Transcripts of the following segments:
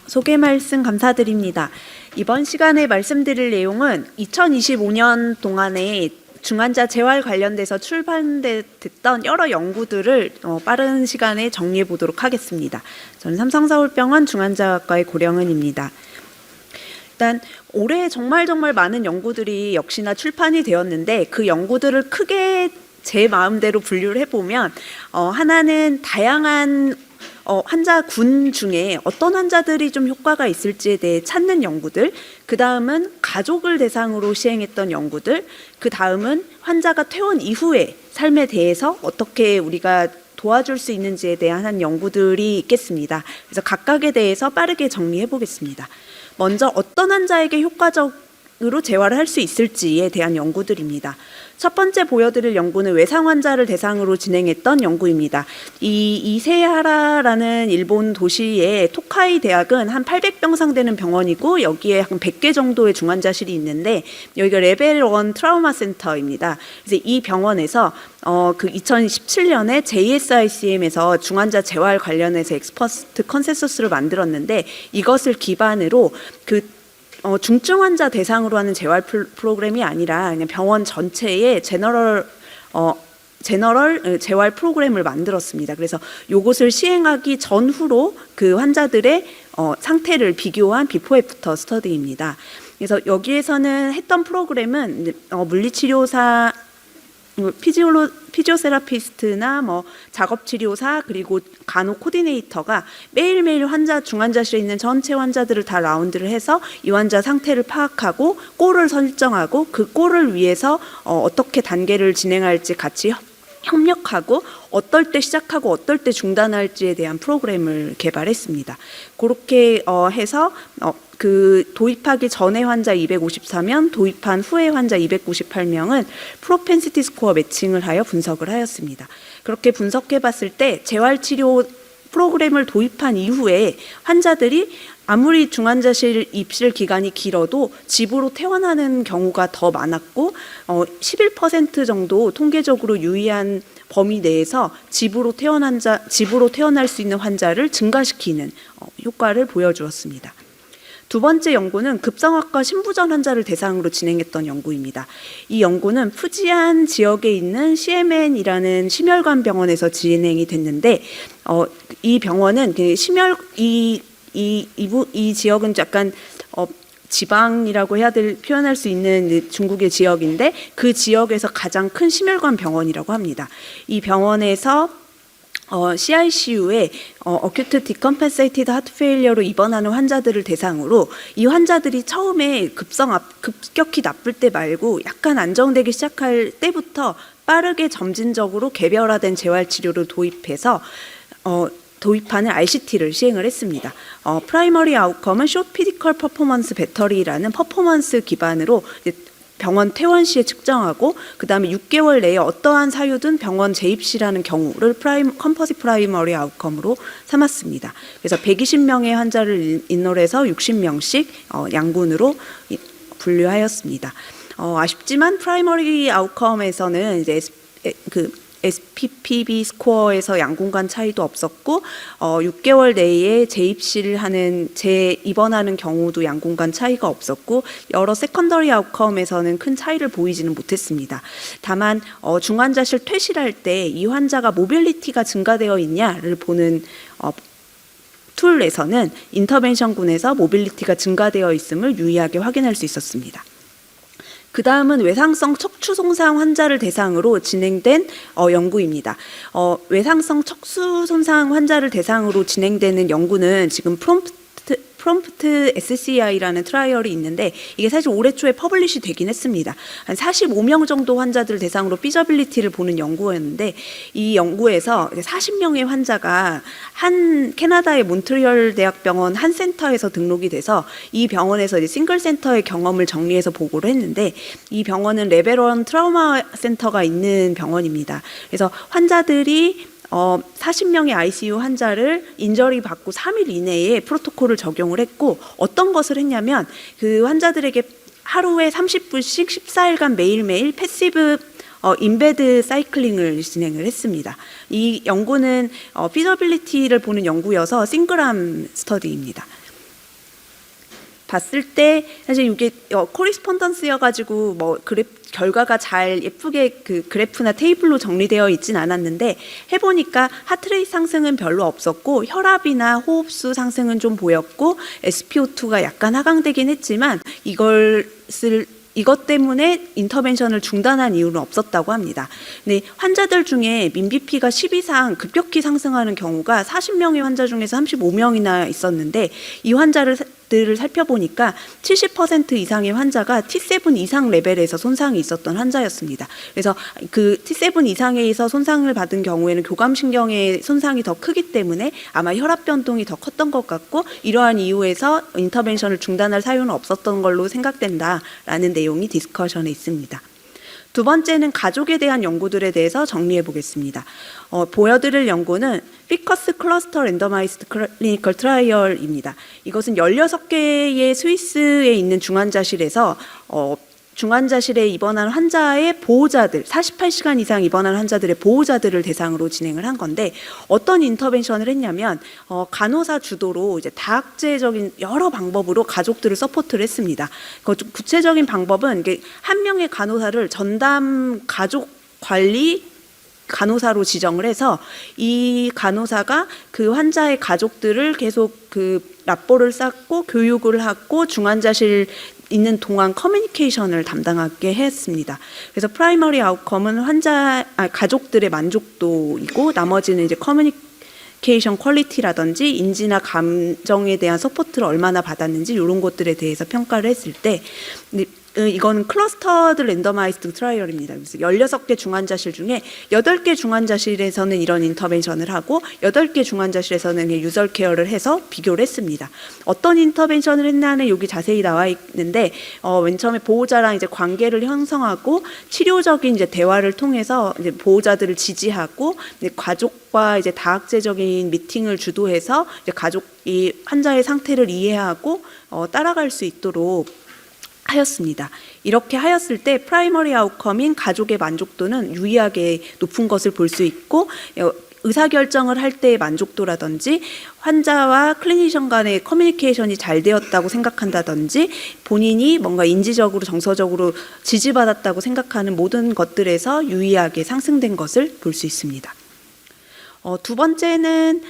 소개 말씀 감사드립니다. 이번 시간에 말씀드릴 내용은 2025년 동안에 중환자 재활 관련돼서 출판됐던 여러 연구들을 빠른 시간에 정리해 보도록 하겠습니다. 저는 삼성서울병원 중환자학과의 고령은입니다. 일단 올해 정말 많은 연구들이 역시나 출판이 되었는데 그 연구들을 크게 제 마음대로 분류를 해보면 하나는 다양한 환자군 중에 어떤 환자들이 좀 효과가 있을지에 대해 찾는 연구들, 그 다음은 가족을 대상으로 시행했던 연구들, 그 다음은 환자가 퇴원 이후의 삶에 대해서 어떻게 우리가 도와줄 수 있는지에 대한 연구들이 있겠습니다. 그래서 각각에 대해서 빠르게 정리해 보겠습니다. 먼저 어떤 환자에게 효과적으로 재활을 할 수 있을지에 대한 연구들입니다. 첫 번째 보여드릴 연구는 외상 환자를 대상으로 진행했던 연구입니다. 이 이세하라라는 일본 도시의 토카이 대학은 한 800병상 되는 병원이고 여기에 한 100개 정도의 중환자실이 있는데 여기가 레벨 1 트라우마 센터입니다. 그래서 이 병원에서 그 2017년에 JSICM에서 중환자 재활 관련해서 엑스퍼트 컨센서스를 만들었는데 이것을 기반으로 중증 환자 대상으로 하는 재활 프로그램이 아니라 그냥 병원 전체의 제너럴 재활 프로그램을 만들었습니다. 그래서 이것을 시행하기 전후로 그 환자들의 상태를 비교한 비포 애프터 스터디입니다. 그래서 여기에서는 했던 프로그램은 물리치료사, 피지오세라피스트나 작업치료사 그리고 간호 코디네이터가 매일매일 중환자실에 있는 전체 환자들을 다 라운드를 해서 이 환자 상태를 파악하고 골을 설정하고 그 골을 위해서 어떻게 단계를 진행할지 같이 협력하고 어떨 때 시작하고 어떨 때 중단할지에 대한 프로그램을 개발했습니다. 그렇게 해서 그 도입하기 전에 환자 254명, 도입한 후에 환자 298명은 프로펜시티 스코어 매칭을 하여 분석을 하였습니다. 그렇게 분석해 봤을 때 재활치료 프로그램을 도입한 이후에 환자들이 아무리 중환자실 입실 기간이 길어도 집으로 퇴원하는 경우가 더 많았고 11% 정도 통계적으로 유의한 범위 내에서 집으로 퇴원할 수 있는 환자를 증가시키는 효과를 보여주었습니다. 두 번째 연구는 급성악과 심부전 환자를 대상으로 진행했던 연구입니다. 이 연구는 푸지안 지역에 있는 CMN이라는 심혈관 병원에서 진행이 됐는데 이 병원은 이 지역은 약간 지방이라고 표현할 수 있는 중국의 지역인데 그 지역에서 가장 큰 심혈관 병원이라고 합니다. 이 병원에서 CICU에 Acute Decompensated Heart Failure로 입원하는 환자들을 대상으로 이 환자들이 처음에 급격히 나쁠 때 말고 약간 안정되기 시작할 때부터 빠르게 점진적으로 개별화된 재활치료를 도입하는 RCT를 시행을 했습니다. 프라이머리 아웃컴은 Short Physical Performance Battery라는 퍼포먼스 기반으로 병원 퇴원 시에 측정하고 그 다음에 6개월 내에 어떠한 사유든 병원 재입 시라는 경우를 컴퍼짓 프라이머리 아웃컴으로 삼았습니다. 그래서 120명의 환자를 인롤해서 60명씩 양군으로 분류하였습니다. 아쉽지만 프라이머리 아웃컴에서는 이제 SPPB 스코어에서 양군 간 차이도 없었고 6개월 내에 재입원하는 경우도 양군 간 차이가 없었고 여러 세컨더리 아웃컴에서는 큰 차이를 보이지는 못했습니다. 다만 중환자실 퇴실할 때 이 환자가 모빌리티가 증가되어 있냐를 보는 툴에서는 인터벤션군에서 모빌리티가 증가되어 있음을 유의하게 확인할 수 있었습니다. 그 다음은 외상성 척추 손상 환자를 대상으로 진행된 연구입니다. 외상성 척추 손상 환자를 대상으로 진행되는 연구는 지금 프롬프트 SCI라는 트라이얼이 있는데 이게 사실 올해 초에 퍼블리시 되긴 했습니다. 한 45명 정도 환자들 대상으로 피저빌리티를 보는 연구였는데 이 연구에서 40명의 환자가 한 캐나다의 몬트리올 대학병원 한 센터에서 등록이 돼서 이 병원에서 이제 싱글 센터의 경험을 정리해서 보고를 했는데 이 병원은 레벨 1 트라우마 센터가 있는 병원입니다. 그래서 환자들이 40명의 ICU 환자를 인저리 받고 3일 이내에 프로토콜을 적용을 했고 어떤 것을 했냐면 그 환자들에게 하루에 30분씩 14일간 매일매일 패시브 인베드 사이클링을 진행을 했습니다. 이 연구는 피저빌리티를 보는 연구여서 싱글암 스터디입니다. 봤을 때 사실 이게 코리스폰던스여가지고 뭐 결과가 잘 예쁘게 그 그래프나 테이블로 정리되어 있진 않았는데 해보니까 하트레이트 상승은 별로 없었고 혈압이나 호흡수 상승은 좀 보였고 SpO2가 약간 하강되긴 했지만 이것 때문에 인터벤션을 중단한 이유는 없었다고 합니다. 근데 환자들 중에 민BP가 10 이상 급격히 상승하는 경우가 40명의 환자 중에서 35명이나 있었는데 이 환자들을 살펴보니까 70% 이상의 환자가 T7 이상 레벨에서 손상이 있었던 환자였습니다. 그래서 그 T7 이상에서 손상을 받은 경우에는 교감신경의 손상이 더 크기 때문에 아마 혈압 변동이 더 컸던 것 같고 이러한 이유에서 인터벤션을 중단할 사유는 없었던 걸로 생각된다라는 내용이 디스커션에 있습니다. 두 번째는 가족에 대한 연구들에 대해서 정리해 보겠습니다. 보여드릴 연구는 피커스 클러스터 랜더마이즈드 클리니컬 트라이얼입니다. 이것은 16개의 스위스에 있는 중환자실에서 중환자실에 입원한 환자의 보호자들, 48시간 이상 입원한 환자들의 보호자들을 대상으로 진행을 한 건데 어떤 인터벤션을 했냐면 간호사 주도로 이제 다학제적인 여러 방법으로 가족들을 서포트를 했습니다. 구체적인 방법은 한 명의 간호사를 전담 가족 관리 간호사로 지정을 해서 이 간호사가 그 환자의 가족들을 계속 그 라포를 쌓고 교육을 하고 중환자실 있는 동안 커뮤니케이션을 담당하게 했습니다. 그래서 프라이머리 아웃컴은 가족들의 만족도이고 나머지는 이제 커뮤니케이션 퀄리티라든지 인지나 감정에 대한 서포트를 얼마나 받았는지 이런 것들에 대해서 평가를 했을 때 이건 클러스터드 랜더마이즈드 트라이얼입니다. 그래서 16개 중환자실 중에 8개 중환자실에서는 이런 인터벤션을 하고 8개 중환자실에서는 유저 케어를 해서 비교를 했습니다. 어떤 인터벤션을 했냐는 여기 자세히 나와 있는데 맨 처음에 보호자랑 이제 관계를 형성하고 치료적인 이제 대화를 통해서 이제 보호자들을 지지하고 이제 가족과 이제 다학제적인 미팅을 주도해서 이제 가족이 환자의 상태를 이해하고 따라갈 수 있도록 하였습니다. 이렇게 하였을 때 프라이머리 아웃컴인 가족의 만족도는 유의하게 높은 것을 볼 수 있고 의사결정을 할 때의 만족도라든지 환자와 클리니션 간의 커뮤니케이션이 잘 되었다고 생각한다든지 본인이 뭔가 인지적으로 정서적으로 지지받았다고 생각하는 모든 것들에서 유의하게 상승된 것을 볼 수 있습니다. 두 번째는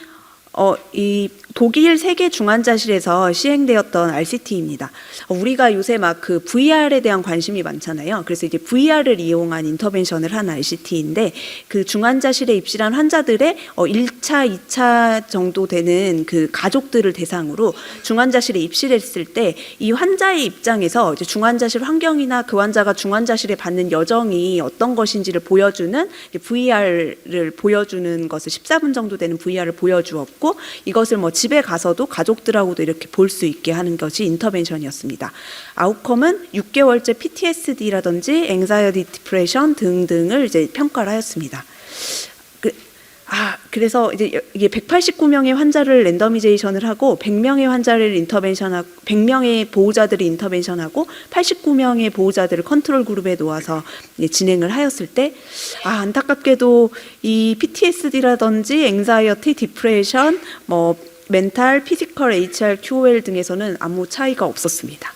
이 독일 세계 중환자실에서 시행되었던 RCT입니다. 우리가 요새 막 그 VR에 대한 관심이 많잖아요. 그래서 이제 VR을 이용한 인터벤션을 한 RCT인데 그 중환자실에 입실한 환자들의 1차, 2차 정도 되는 그 가족들을 대상으로 중환자실에 입실했을 때 이 환자의 입장에서 이제 중환자실 환경이나 그 환자가 중환자실에 받는 여정이 어떤 것인지를 보여주는 VR을 보여주는 것을 14분 정도 되는 VR을 보여주었고 이것을 뭐 집에 가서도 가족들하고도 이렇게 볼 수 있게 하는 것이 인터벤션이었습니다. 아웃컴은 6개월째 PTSD라든지 앵자이티 디프레션 등등을 이제 평가를 하였습니다. 그래서 이제 이게 189명의 환자를 랜더미제이션을 하고 100명의 환자를 인터벤션하고 100명의 보호자들을 인터벤션하고 89명의 보호자들을 컨트롤 그룹에 놓아서 진행을 하였을 때 안타깝게도 이 PTSD라든지 앵자이티 디프레션 뭐 멘탈, 피지컬, HR, QOL 등에서는 아무 차이가 없었습니다.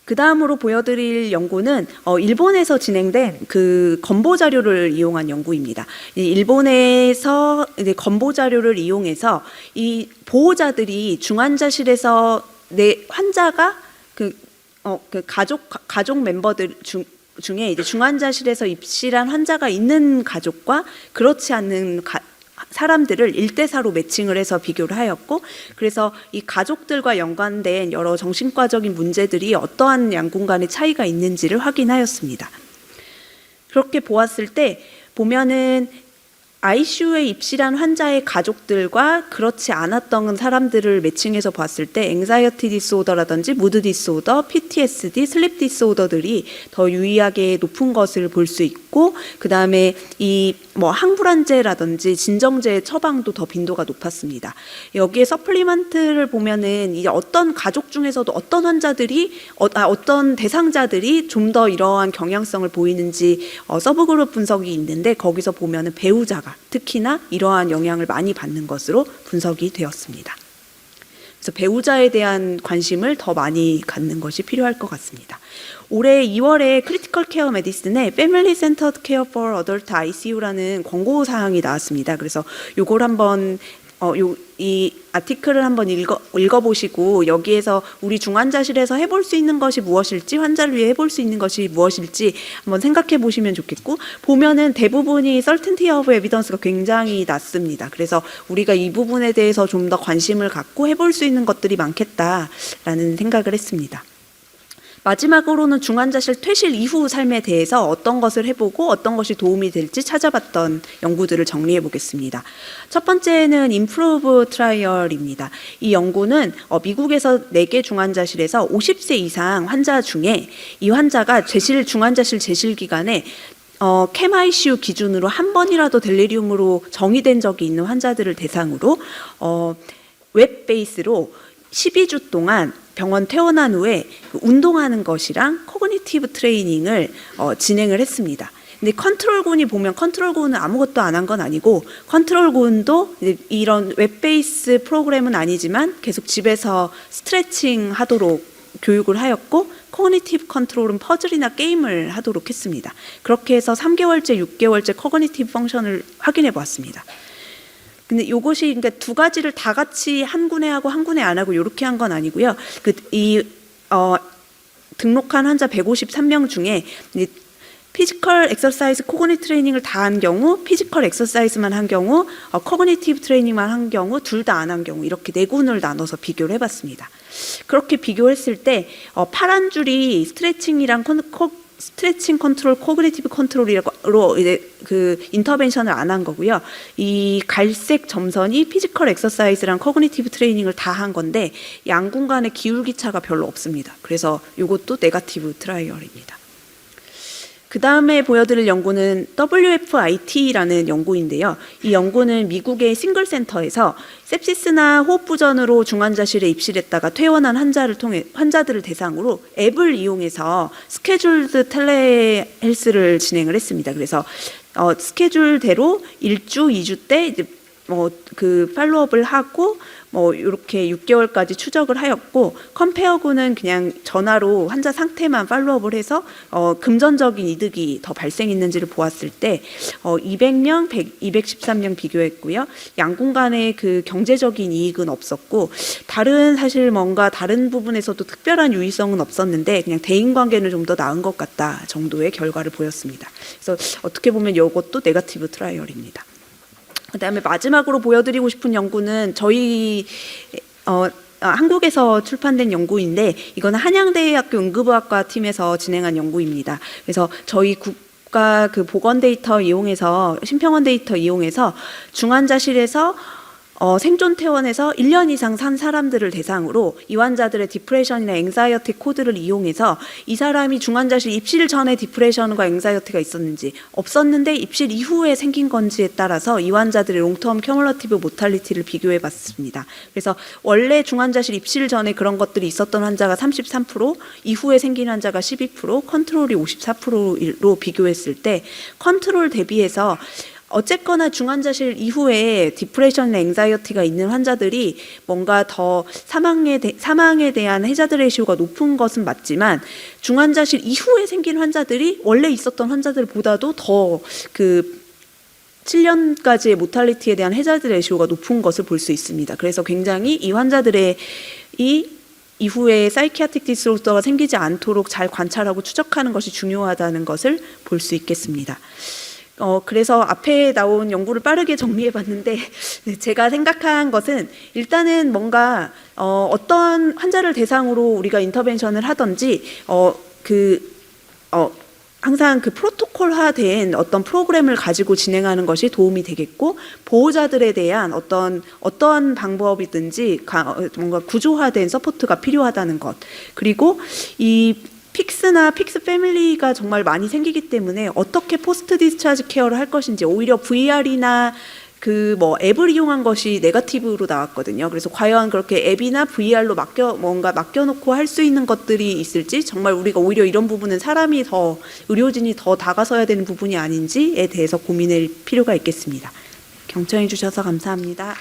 그 다음으로 보여드릴 연구는 일본에서 진행된 그 건보 자료를 이용한 연구입니다. 일본에서 이제 건보 자료를 이용해서 이 보호자들이 중환자실에서 환자가 그 가족 멤버들 중에 이제 중환자실에서 입실한 환자가 있는 가족과 그렇지 않는 사람들을 1대4로 매칭을 해서 비교를 하였고 그래서 이 가족들과 연관된 여러 정신과적인 문제들이 어떠한 양군 간의 차이가 있는지를 확인하였습니다. 그렇게 보았을 때 보면은 ICU에 입실한 환자의 가족들과 그렇지 않았던 사람들을 매칭해서 봤을 때 앵자이티 디스오더라든지 무드 디스오더, PTSD, 슬립 디스오더들이 더 유의하게 높은 것을 볼 수 있고 그 다음에 이 뭐 항불안제라든지 진정제 처방도 더 빈도가 높았습니다. 여기에 서플리먼트를 보면은 이제 어떤 가족 중에서도 어떤 환자들이 어떤 대상자들이 좀 더 이러한 경향성을 보이는지 서브그룹 분석이 있는데 거기서 보면은 배우자가 특히나 이러한 영향을 많이 받는 것으로 분석이 되었습니다. 그래서 배우자에 대한 관심을 더 많이 갖는 것이 필요할 것 같습니다. 올해 2월에 크리티컬 케어 메디슨에 패밀리 센터드 케어 포 어덜트 ICU라는 권고 사항이 나왔습니다. 그래서 요걸 한번 이 아티클을 한번 읽어보시고 여기에서 우리 중환자실에서 해볼 수 있는 것이 무엇일지, 환자를 위해 해볼 수 있는 것이 무엇일지 한번 생각해 보시면 좋겠고, 보면은 대부분이 certainty of evidence가 굉장히 낮습니다. 그래서 우리가 이 부분에 대해서 좀 더 관심을 갖고 해볼 수 있는 것들이 많겠다라는 생각을 했습니다. 마지막으로는 중환자실 퇴실 이후 삶에 대해서 어떤 것을 해보고 어떤 것이 도움이 될지 찾아봤던 연구들을 정리해 보겠습니다. 첫 번째는 임프로브 트라이얼입니다. 이 연구는 미국에서 4개 중환자실에서 50세 이상 환자 중에 이 환자가 중환자실 재실 기간에 캠 ICU 기준으로 한 번이라도 델리리움으로 정의된 적이 있는 환자들을 대상으로 웹 베이스로 12주 동안 병원 퇴원한 후에 운동하는 것이랑 코그니티브 트레이닝을 진행을 했습니다. 근데 컨트롤군이 보면 컨트롤군은 아무것도 안 한 건 아니고, 컨트롤군도 이런 웹베이스 프로그램은 아니지만 계속 집에서 스트레칭 하도록 교육을 하였고, 코그니티브 컨트롤은 퍼즐이나 게임을 하도록 했습니다. 그렇게 해서 3개월째, 6개월째 코그니티브 펑션을 확인해 보았습니다. 근데 이것이 그러니까 두 가지를 다 같이 한 군에 하고 한 군에 안 하고 이렇게 한 건 아니고요. 등록한 환자 153명 중에 피지컬 엑서사이즈, 코그니티브 트레이닝을 다 한 경우, 피지컬 엑서사이즈만 한 경우, 코그니티브 트레이닝만 한 경우, 둘 다 안 한 경우 이렇게 4군을 나눠서 비교를 해봤습니다. 그렇게 비교했을 때 파란 줄이 스트레칭이랑 스트레칭 컨트롤, 코그니티브 컨트롤로 그 인터벤션을 안 한 거고요. 이 갈색 점선이 피지컬 엑서사이즈랑 코그니티브 트레이닝을 다 한 건데 양군 간의 기울기 차가 별로 없습니다. 그래서 이것도 네거티브 트라이얼입니다. 그 다음에 보여드릴 연구는 WFIT라는 연구인데요. 이 연구는 미국의 싱글 센터에서 sepsis나 호흡부전으로 중환자실에 입실했다가 퇴원한 환자들을 대상으로 앱을 이용해서 스케줄드 텔레헬스를 진행을 했습니다. 그래서 스케줄대로 1주, 2주 때 이제 그 팔로업을 하고 이렇게 6개월까지 추적을 하였고, 컴페어군은 그냥 전화로 환자 상태만 팔로업을 해서 금전적인 이득이 더 발생했는지를 보았을 때 200명, 213명 비교했고요. 양군 간의 그 경제적인 이익은 없었고, 사실 뭔가 다른 부분에서도 특별한 유의성은 없었는데 그냥 대인관계는 좀 더 나은 것 같다 정도의 결과를 보였습니다. 그래서 어떻게 보면 이것도 네거티브 트라이얼입니다. 그다음에 마지막으로 보여드리고 싶은 연구는 저희 한국에서 출판된 연구인데, 이거는 한양대학교 응급의학과 팀에서 진행한 연구입니다. 그래서 저희 국가 그 보건 데이터 이용해서, 심평원 데이터 이용해서 중환자실에서 생존 퇴원에서 1년 이상 산 사람들을 대상으로 이 환자들의 디프레션이나 앵자이어티 코드를 이용해서 이 사람이 중환자실 입실 전에 디프레션과 앵자이어티가 있었는지, 없었는데 입실 이후에 생긴 건지에 따라서 이 환자들의 롱텀 큐뮬러티브 모탈리티를 비교해 봤습니다. 그래서 원래 중환자실 입실 전에 그런 것들이 있었던 환자가 33%, 이후에 생긴 환자가 12%, 컨트롤이 54%로 비교했을 때 컨트롤 대비해서 어쨌거나 중환자실 이후에 디프레션이나 앵자이어티가 있는 환자들이 뭔가 더 사망에 대한 해자드 레이시오가 높은 것은 맞지만, 중환자실 이후에 생긴 환자들이 원래 있었던 환자들보다도 더 그 7년까지의 모탈리티에 대한 해자드 레이시오가 높은 것을 볼 수 있습니다. 그래서 굉장히 이 환자들의 이후에 사이키아틱 디스오더가 생기지 않도록 잘 관찰하고 추적하는 것이 중요하다는 것을 볼 수 있겠습니다. 그래서 앞에 나온 연구를 빠르게 정리해 봤는데, 제가 생각한 것은 일단은 뭔가 어떤 환자를 대상으로 우리가 인터벤션을 하든지 항상 그 프로토콜화된 어떤 프로그램을 가지고 진행하는 것이 도움이 되겠고, 보호자들에 대한 어떠한 방법이든지 뭔가 구조화된 서포트가 필요하다는 것, 그리고 이 픽스나 픽스 패밀리가 정말 많이 생기기 때문에 어떻게 포스트 디스차지 케어를 할 것인지, 오히려 VR이나 앱을 이용한 것이 네거티브로 나왔거든요. 그래서 과연 그렇게 앱이나 VR로 맡겨놓고 할 수 있는 것들이 있을지, 정말 우리가 오히려 이런 부분은 의료진이 더 다가서야 되는 부분이 아닌지에 대해서 고민할 필요가 있겠습니다. 경청해 주셔서 감사합니다.